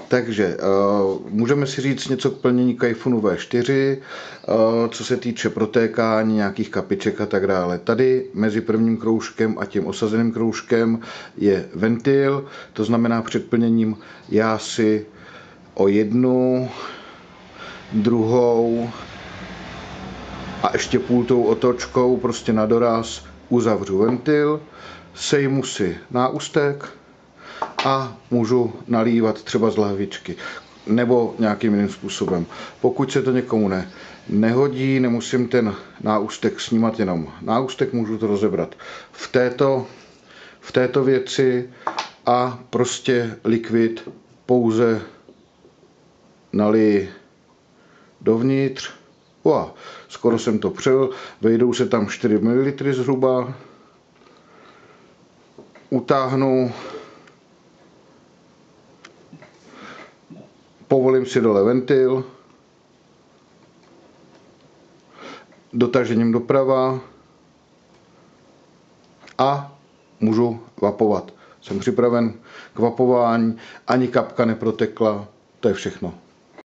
Takže můžeme si říct něco k plnění Kajfunu V4, co se týče protékání nějakých kapiček a tak dále. Tady mezi prvním kroužkem a tím osazeným kroužkem je ventil, to znamená před plněním já si o jednu, druhou a ještě půltou otočkou prostě na doraz uzavřu ventil, sejmu si náustek a můžu nalívat třeba z lahvičky nebo nějakým jiným způsobem. Pokud se to někomu nehodí, nemusím ten náustek snímat jenom náustek, můžu to rozebrat v této věci a prostě likvid pouze naliji dovnitř. Skoro jsem to přel, vejdou se tam 4 ml zhruba, utáhnu, povolím si dole ventil, dotažením doprava a můžu vapovat. Jsem připraven k vapování, ani kapka neprotekla, to je všechno.